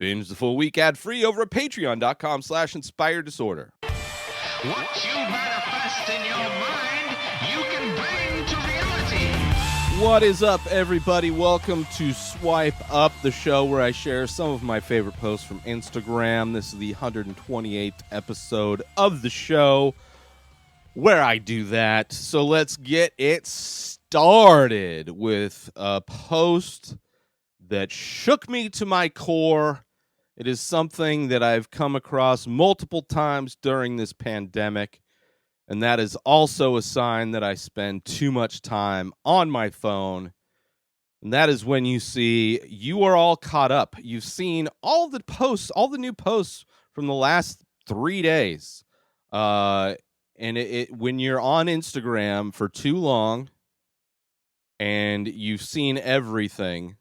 Binge the full week ad-free over at patreon.com/inspireddisorder. What you manifest in your mind, you can bring to reality. What is up, everybody? Welcome to Swipe Up, the show where I share some of my favorite posts from Instagram. This is the 128th episode of the show where I do that. So let's get it started with a post that shook me to my core. It is something that I've come across multiple times during this pandemic, and that is also a sign that I spend too much time on my phone. And that is when you see you are all caught up. You've seen all the posts, all the new posts from the last 3 days. And when you're on Instagram for too long and you've seen everything,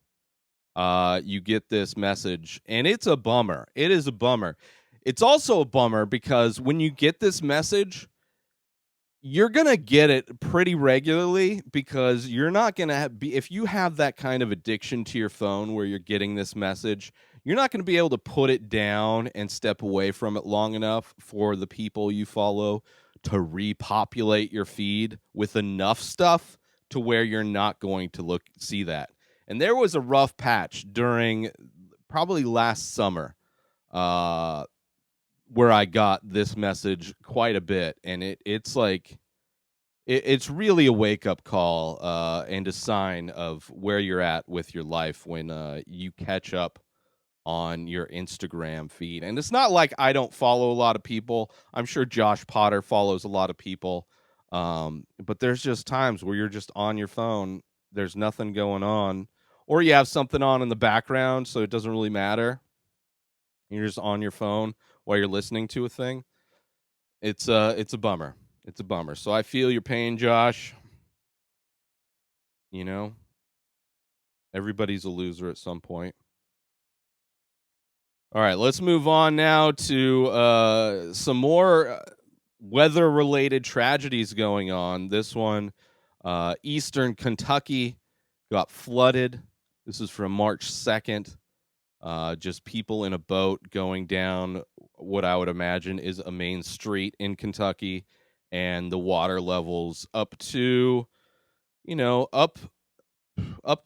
you get this message, and it's a bummer. It is a bummer. It's also a bummer because when you get this message, you're going to get it pretty regularly because you're not going to be, if you have that kind of addiction to your phone where you're getting this message, you're not going to be able to put it down and step away from it long enough for the people you follow to repopulate your feed with enough stuff to where you're not going to see that. And there was a rough patch during probably last summer where I got this message quite a bit. And it's like, it's really a wake-up call and a sign of where you're at with your life when you catch up on your Instagram feed. And it's not like I don't follow a lot of people. I'm sure Josh Potter follows a lot of people. But there's just times where you're just on your phone. There's nothing going on. Or you have something on in the background, so it doesn't really matter. You're just on your phone while you're listening to a thing. It's a bummer. It's a bummer. So I feel your pain, Josh. You know, everybody's a loser at some point. All right, let's move on now to some more weather-related tragedies going on. This one, Eastern Kentucky got flooded. This is from March 2nd. Just people in a boat going down what I would imagine is a main street in Kentucky, and the water levels up to, up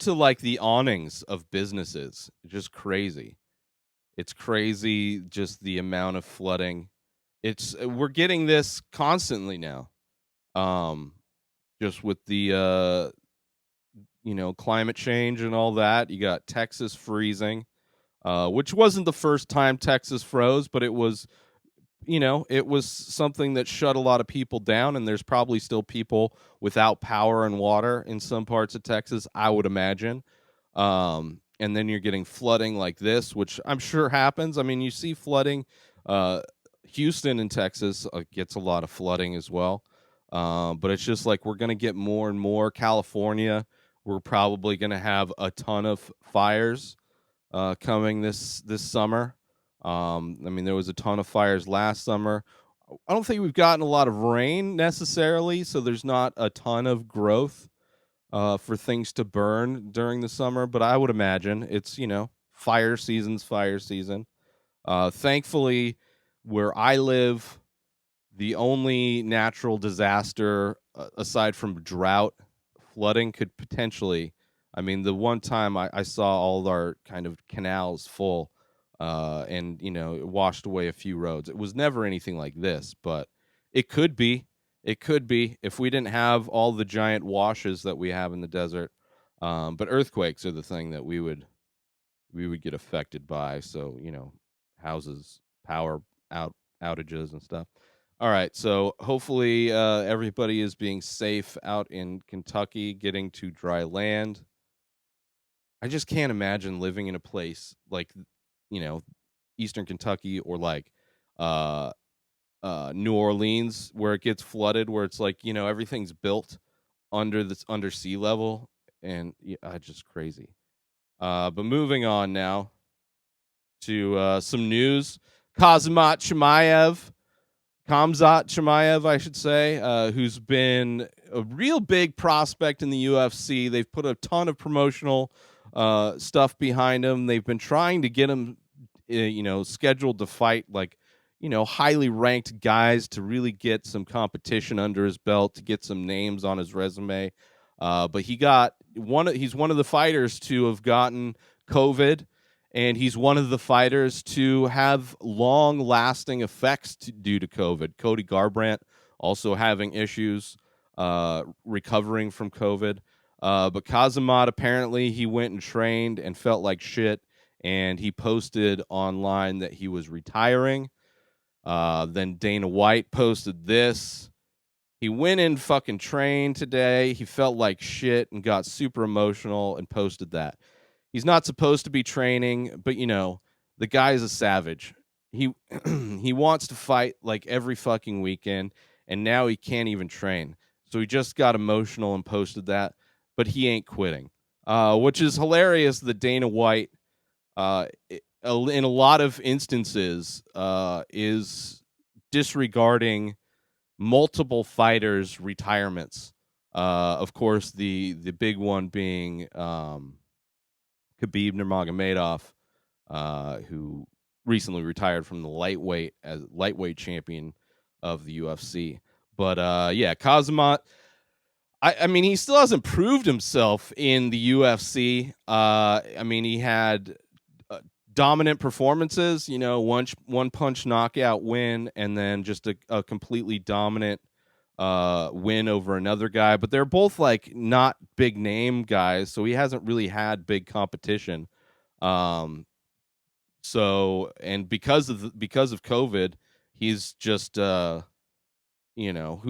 to like the awnings of businesses. Just crazy. It's crazy, just the amount of flooding. We're getting this constantly now. Just with the climate change and all that. You got Texas freezing, which wasn't the first time Texas froze, but it was something that shut a lot of people down, and there's probably still people without power and water in some parts of Texas, I would imagine. And then you're getting flooding like this, which I'm sure happens. I mean, you see flooding. Houston in Texas gets a lot of flooding as well. But it's just like we're going to get more and more. California, we're probably going to have a ton of fires coming this summer. I mean, there was a ton of fires last summer. I don't think we've gotten a lot of rain necessarily, so there's not a ton of growth for things to burn during the summer. But I would imagine it's, fire season. Thankfully, where I live, the only natural disaster aside from drought, flooding could potentially, I mean, the one time I saw all our kind of canals full and, it washed away a few roads. It was never anything like this, but it could be. It could be if we didn't have all the giant washes that we have in the desert. But earthquakes are the thing that we would get affected by. So, houses, power outages and stuff. All right, so hopefully everybody is being safe out in Kentucky, getting to dry land. I just can't imagine living in a place like, Eastern Kentucky or like New Orleans where it gets flooded, where it's like, everything's built under sea level, and just crazy. But moving on now to some news. Khamzat Chimaev, I should say, who's been a real big prospect in the UFC. They've put a ton of promotional stuff behind him. They've been trying to get him scheduled to fight like highly ranked guys to really get some competition under his belt, to get some names on his resume. But he's one of the fighters to have gotten COVID, and he's one of the fighters to have long lasting effects due to COVID. Cody Garbrandt also having issues recovering from COVID. But Kazamat, apparently he went and trained and felt like shit, and he posted online that he was retiring. Then Dana White posted this. He went in fucking trained today. He felt like shit and got super emotional and posted that. He's not supposed to be training, but the guy is a savage. He he wants to fight like every fucking weekend, and now he can't even train. So he just got emotional and posted that, but he ain't quitting. Which is hilarious that Dana White in a lot of instances is disregarding multiple fighters' retirements. Of course, the big one being Khabib Nurmagomedov, who recently retired from the lightweight champion of the UFC. But Kazmat, I mean, he still hasn't proved himself in the UFC. I mean, he had dominant performances, one punch knockout win, and then just a completely dominant win over another guy. But they're both like not big name guys, so he hasn't really had big competition. So, and because of COVID, he's just who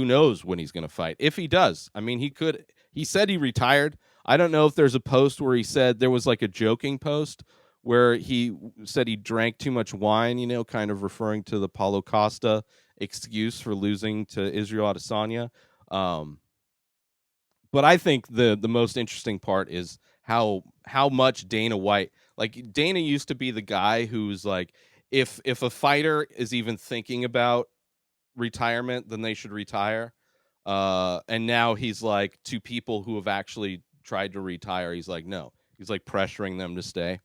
knows when he's going to fight. If he does, I mean, he said he retired. I don't know if there's a post where he said, there was like a joking post where he said he drank too much wine, kind of referring to the Paulo Costa excuse for losing to Israel Adesanya. But I think the most interesting part is how much Dana White, like Dana used to be the guy who's like, if a fighter is even thinking about retirement, then they should retire. And now he's like, to people who have actually tried to retire, he's like, no. He's like pressuring them to stay.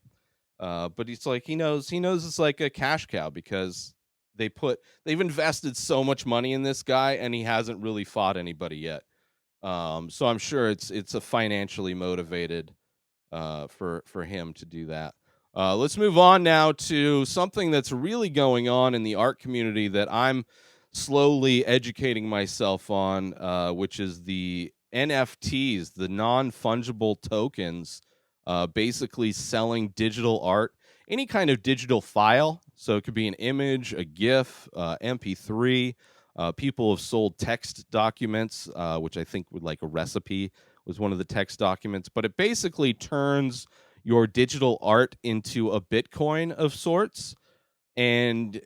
But he's like, he knows it's like a cash cow because they've invested so much money in this guy, and he hasn't really fought anybody yet. So I'm sure it's a financially motivated for him to do that. Let's move on now to something that's really going on in the art community that I'm slowly educating myself on, which is the NFTs, the non-fungible tokens, basically selling digital art, any kind of digital file. So it could be an image, a GIF, MP3. People have sold text documents, which I think would like a recipe was one of the text documents. But it basically turns your digital art into a Bitcoin of sorts. And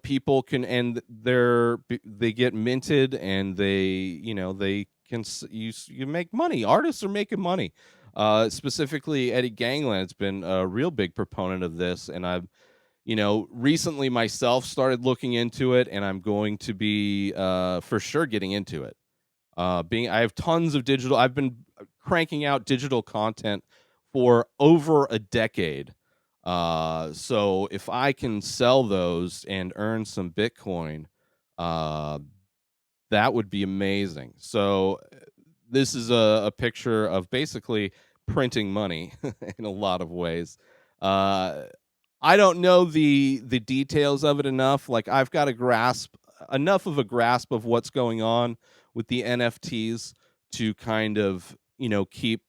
people can, and they get minted, and they can you make money. Artists are making money. Specifically, Eddie Gangland's been a real big proponent of this, and I've recently myself started looking into it, and I'm going to be for sure getting into it. I have tons of digital. I've been cranking out digital content for over a decade. So if I can sell those and earn some Bitcoin, that would be amazing. So this is a picture of basically printing money in a lot of ways. I don't know the details of it enough. Like, I've got enough of a grasp of what's going on with the NFTs to kind of, keep,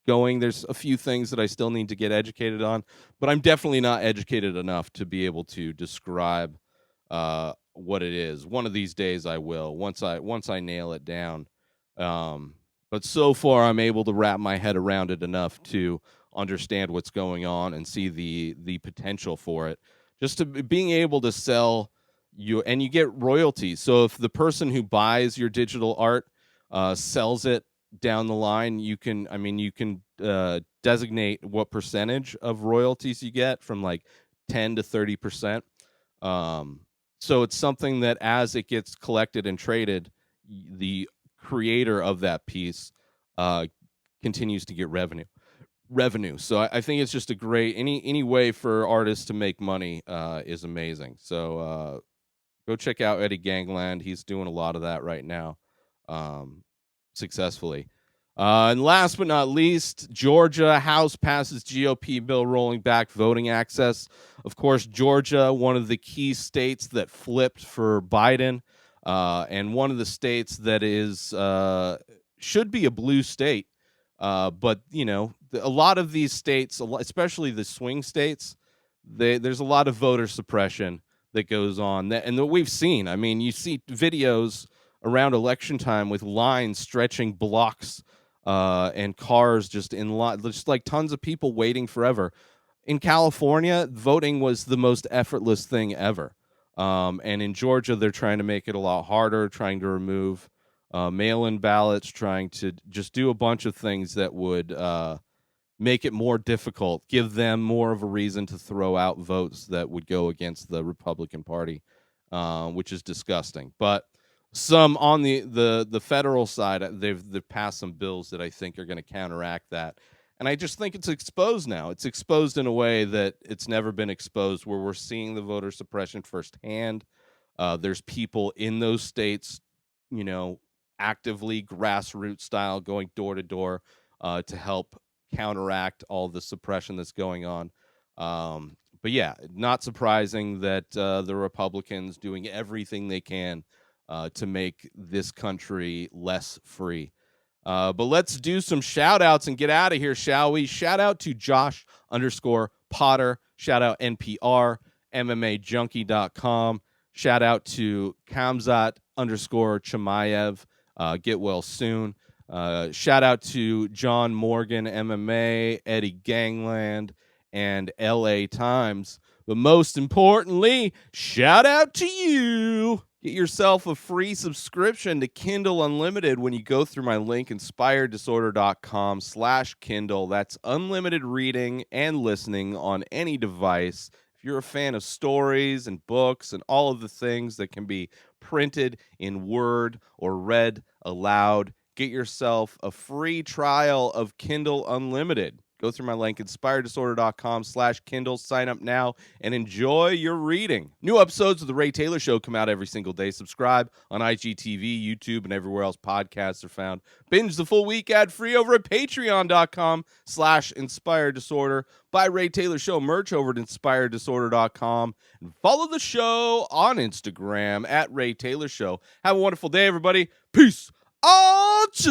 going. There's a few things that I still need to get educated on, but I'm definitely not educated enough to be able to describe what it is. One of these days I will, once I nail it down. But so far I'm able to wrap my head around it enough to understand what's going on and see the potential for it. Just to being able to sell you, and you get royalties. So if the person who buys your digital art sells it down the line, you can designate what percentage of royalties you get, from like 10 to 30%. So it's something that as it gets collected and traded, the creator of that piece continues to get revenue. revenue. So I think it's just a great any way for artists to make money is amazing. So go check out Eddie Gangland. He's doing a lot of that right now, successfully. And last but not least, Georgia House passes GOP bill rolling back voting access. Of course, Georgia, one of the key states that flipped for Biden, and one of the states that is should be a blue state. But a lot of these states, especially the swing states, there's a lot of voter suppression that goes on, and that we've seen. I mean, you see videos around election time with lines stretching blocks, and cars just in line, just like tons of people waiting forever. In California, voting was the most effortless thing ever. And in Georgia, they're trying to make it a lot harder, trying to remove mail-in ballots, trying to just do a bunch of things that would make it more difficult, give them more of a reason to throw out votes that would go against the Republican Party, which is disgusting. But some on the federal side, they've passed some bills that I think are going to counteract that. And I just think it's exposed now. It's exposed in a way that it's never been exposed, where we're seeing the voter suppression firsthand. There's people in those states, actively grassroots style going door to door to help counteract all the suppression that's going on. But yeah, not surprising that the Republicans doing everything they can to make this country less free. But let's do some shout outs and get out of here, shall we? Shout out to Josh_Potter. Shout out NPR, MMAJunkie.com. Shout out to Kamzat_Chimaev. Get well soon. Shout out to John Morgan, MMA, Eddie Gangland, and LA Times. But most importantly, shout out to you. Get yourself a free subscription to Kindle Unlimited when you go through my link, inspireddisorder.com/Kindle. That's unlimited reading and listening on any device. If you're a fan of stories and books and all of the things that can be printed in Word or read aloud, get yourself a free trial of Kindle Unlimited. Go through my link, inspireddisorder.com/Kindle. Sign up now and enjoy your reading. New episodes of The Ray Taylor Show come out every single day. Subscribe on IGTV, YouTube, and everywhere else podcasts are found. Binge the full week ad-free over at patreon.com/inspireddisorder. Buy Ray Taylor Show merch over at inspireddisorder.com. And follow the show on Instagram at Ray Taylor Show. Have a wonderful day, everybody. Peace out!